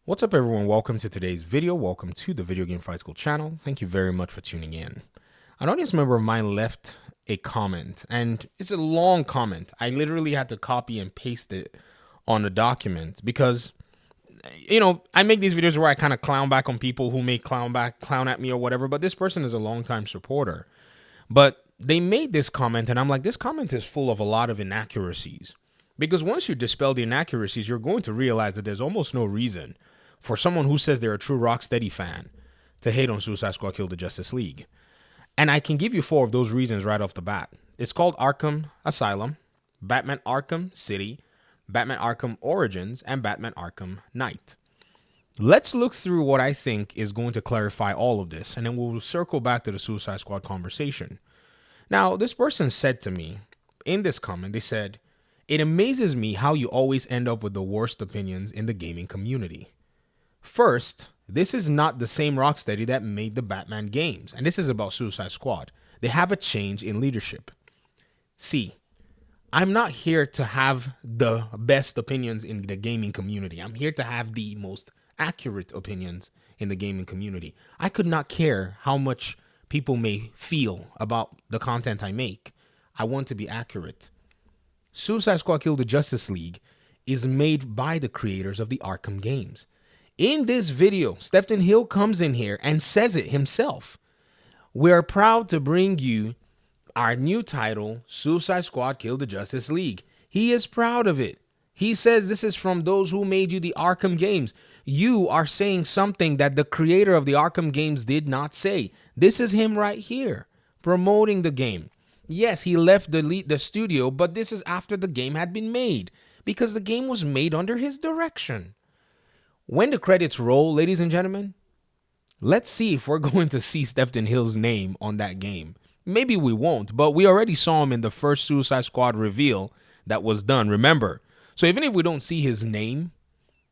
What's up, everyone? Welcome to today's video. Welcome to the Video Game Fight School channel. Thank you very much for tuning in. An audience member of mine left a comment, and it's a long comment. I literally had to copy and paste it on a document because, I make these videos where I kind of clown back on people who may clown at me or whatever, but this person is a longtime supporter. But they made this comment, and I'm like, this comment is full of a lot of inaccuracies. Because once you dispel the inaccuracies, you're going to realize that there's almost no reason for someone who says they're a true Rocksteady fan to hate on Suicide Squad Kill the Justice League. And I can give you 4 of those reasons right off the bat. It's called Arkham Asylum, Batman Arkham City, Batman Arkham Origins, and Batman Arkham Knight. Let's look through what I think is going to clarify all of this, and then we'll circle back to the Suicide Squad conversation. Now, this person said to me in this comment, they said, "It amazes me how you always end up with the worst opinions in the gaming community. First, this is not the same Rocksteady that made the Batman games, and this is about Suicide Squad. They have a change in leadership. See, I'm not here to have the best opinions in the gaming community. I'm here to have the most accurate opinions in the gaming community. I could not care how much people may feel about the content I make. I want to be accurate. Suicide Squad Kill the Justice League is made by the creators of the Arkham games. In this video, Stefan Hill comes in here and says it himself. We're proud to bring you our new title, Suicide Squad Kill the Justice League. He is proud of it. He says this is from those who made you the Arkham games. You are saying something that the creator of the Arkham games did not say. This is him right here, promoting the game. Yes, he left the studio, but this is after the game had been made, because the game was made under his direction. When the credits roll, ladies and gentlemen, let's see if we're going to see Stefan Hill's name on that game. Maybe we won't, but we already saw him in the first Suicide Squad reveal that was done, remember? So even if we don't see his name,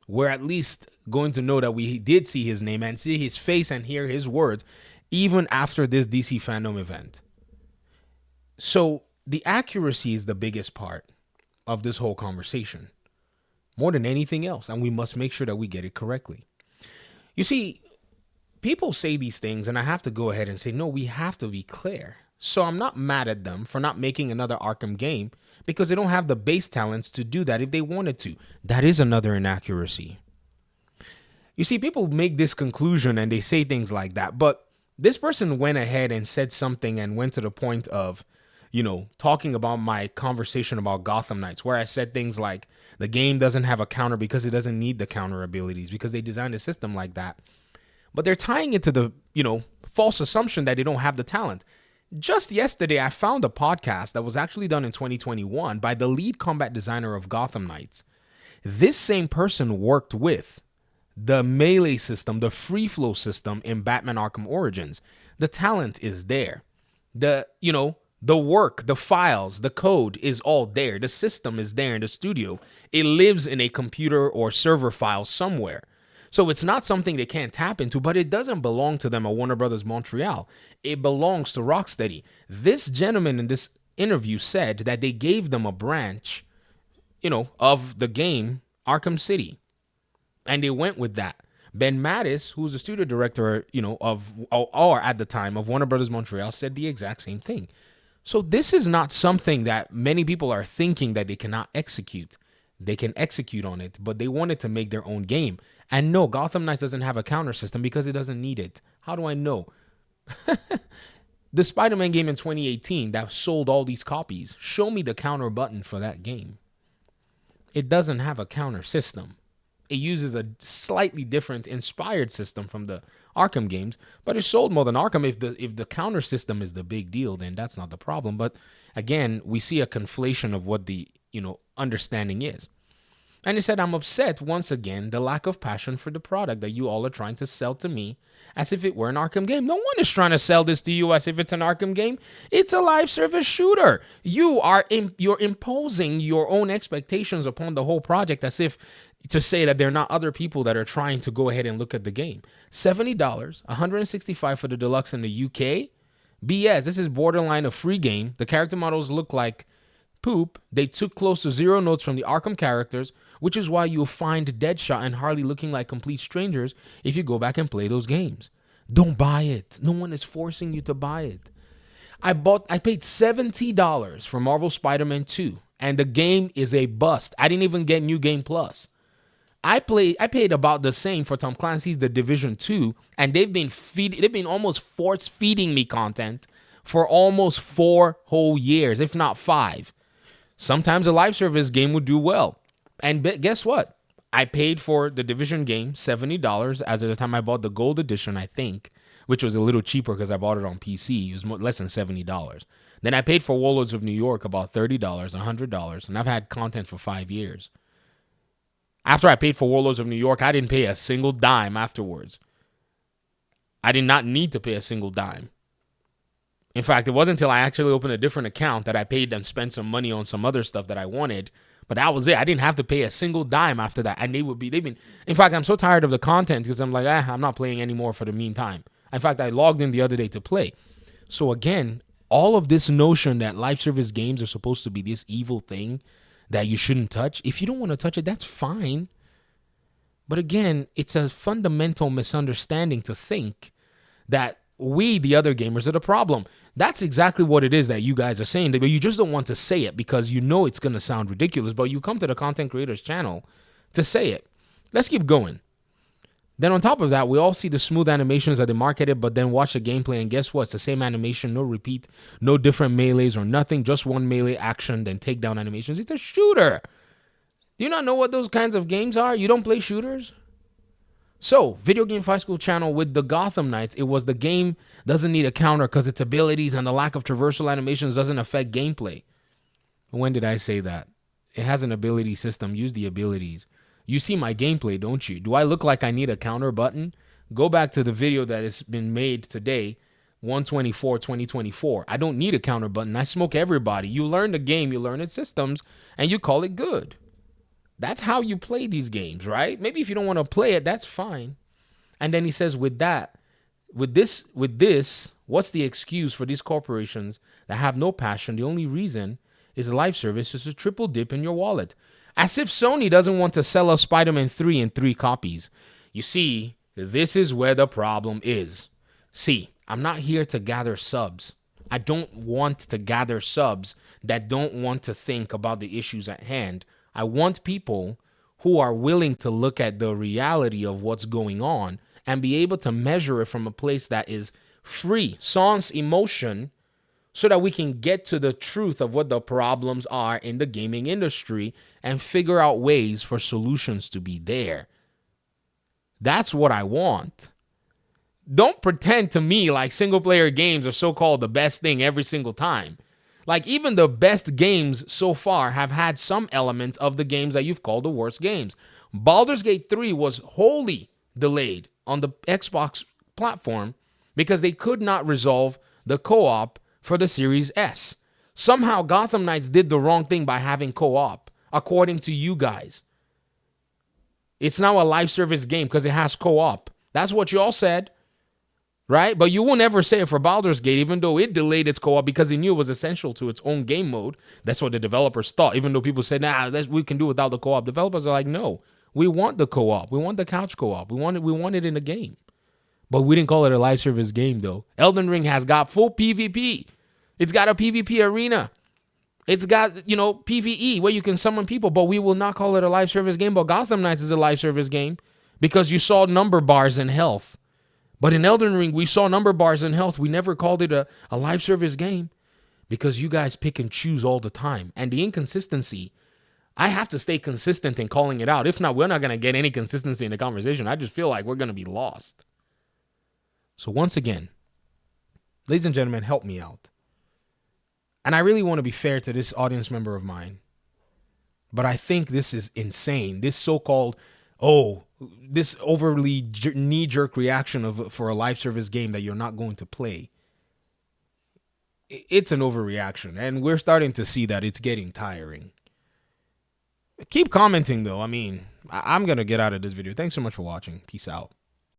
we're at least going to know that we did see his name and see his face and hear his words, even after this DC fandom event. So the accuracy is the biggest part of this whole conversation, more than anything else, and we must make sure that we get it correctly. You see, people say these things, and I have to go ahead and say, no, we have to be clear. So I'm not mad at them for not making another Arkham game because they don't have the base talents to do that if they wanted to. That is another inaccuracy. You see, people make this conclusion and they say things like that, but this person went ahead and said something and went to the point of, talking about my conversation about Gotham Knights, where I said things like the game doesn't have a counter because it doesn't need the counter abilities because they designed a system like that. But they're tying it to the, false assumption that they don't have the talent. Just yesterday, I found a podcast that was actually done in 2021 by the lead combat designer of Gotham Knights. This same person worked with the melee system, the free flow system in Batman Arkham Origins. The talent is there. The work, the files, the code is all there. The system is there in the studio. It lives in a computer or server file somewhere. So it's not something they can't tap into, but it doesn't belong to them at Warner Brothers Montreal. It belongs to Rocksteady. This gentleman in this interview said that they gave them a branch, of the game Arkham City. And they went with that. Ben Mattis, who's the studio director, or at the time of Warner Brothers Montreal, said the exact same thing. So this is not something that many people are thinking that they cannot execute. They can execute on it, but they wanted to make their own game. And no, Gotham Knights doesn't have a counter system because it doesn't need it. How do I know? The Spider-Man game in 2018 that sold all these copies, show me the counter button for that game. It doesn't have a counter system. It uses a slightly different inspired system from the Arkham games, but it sold more than Arkham. If the counter system is the big deal, then that's not the problem. But again, we see a conflation of what the understanding is. And he said, I'm upset once again, the lack of passion for the product that you all are trying to sell to me as if it were an Arkham game. No one is trying to sell this to you as if it's an Arkham game. It's a live service shooter. You're imposing your own expectations upon the whole project as if to say that there are not other people that are trying to go ahead and look at the game. $70, $165 for the deluxe in the UK. BS, this is borderline a free game. The character models look like poop. They took close to 0 notes from the Arkham characters, which is why you'll find Deadshot and Harley looking like complete strangers if you go back and play those games. Don't buy it. No one is forcing you to buy it. I paid $70 for Marvel Spider-Man 2, and the game is a bust. I didn't even get New Game Plus. I paid about the same for Tom Clancy's The Division 2, and they've been almost force feeding me content for almost 4 whole years, if not 5. Sometimes a live service game would do well. And guess what? I paid for the Division game $70 as of the time I bought the Gold Edition, I think, which was a little cheaper because I bought it on PC. It was less than $70. Then I paid for Warlords of New York about $30, $100, and I've had content for 5 years. After I paid for Warlords of New York, I didn't pay a single dime afterwards. I did not need to pay a single dime. In fact, it wasn't until I actually opened a different account that I paid and spent some money on some other stuff that I wanted. But that was it. I didn't have to pay a single dime after that. And in fact, I'm so tired of the content because I'm like, I'm not playing anymore for the meantime. In fact, I logged in the other day to play. So again, all of this notion that live service games are supposed to be this evil thing that you shouldn't touch. If you don't want to touch it, that's fine. But again, it's a fundamental misunderstanding to think that we, the other gamers, are the problem. That's exactly what it is that you guys are saying, but you just don't want to say it because you know it's going to sound ridiculous, but you come to the content creators channel to say it. Let's keep going. Then on top of that, we all see the smooth animations that they marketed, but then watch the gameplay, and guess what? It's the same animation, no repeat, no different melees or nothing, just one melee action, then takedown animations. It's a shooter. Do you not know what those kinds of games are? You don't play shooters? So, Video Game Fight School channel with the Gotham Knights, it was the game doesn't need a counter because its abilities and the lack of traversal animations doesn't affect gameplay. When did I say that? It has an ability system. Use the abilities. You see my gameplay, don't you? Do I look like I need a counter button? Go back to the video that has been made today, 1/24/2024. I don't need a counter button. I smoke everybody. You learn the game, you learn its systems, and you call it good. That's how you play these games, right? Maybe if you don't want to play it, that's fine. And then he says, with this, what's the excuse for these corporations that have no passion? The only reason is a live service is a triple dip in your wallet. As if Sony doesn't want to sell us Spider-Man 3 in 3 copies. You see, this is where the problem is. See, I'm not here to gather subs. I don't want to gather subs that don't want to think about the issues at hand. I want people who are willing to look at the reality of what's going on and be able to measure it from a place that is free, sans emotion, so that we can get to the truth of what the problems are in the gaming industry and figure out ways for solutions to be there. That's what I want. Don't pretend to me like single-player games are so-called the best thing every single time. Like, even the best games so far have had some elements of the games that you've called the worst games. Baldur's Gate 3 was wholly delayed on the Xbox platform because they could not resolve the co-op for the Series S. Somehow Gotham Knights did the wrong thing by having co-op, according to you guys. It's now a live service game because it has co-op. That's what you all said, right? But you will never say it for Baldur's Gate, even though it delayed its co-op because it knew it was essential to its own game mode. That's what the developers thought, even though people said, we can do without the co-op. Developers are like, no, we want the co-op. We want the couch co-op. We want it in the game. But we didn't call it a live service game, though. Elden Ring has got full PvP. It's got a PvP arena. It's got, PvE where you can summon people, but we will not call it a live service game. But Gotham Knights is a live service game because you saw number bars in health. But in Elden Ring, we saw number bars in health. We never called it a live service game because you guys pick and choose all the time. And the inconsistency, I have to stay consistent in calling it out. If not, we're not going to get any consistency in the conversation. I just feel like we're going to be lost. So once again, ladies and gentlemen, help me out. And I really want to be fair to this audience member of mine. But I think this is insane. This so-called, this overly knee-jerk reaction for a live service game that you're not going to play. It's an overreaction. And we're starting to see that it's getting tiring. Keep commenting, though. I mean, I'm going to get out of this video. Thanks so much for watching. Peace out.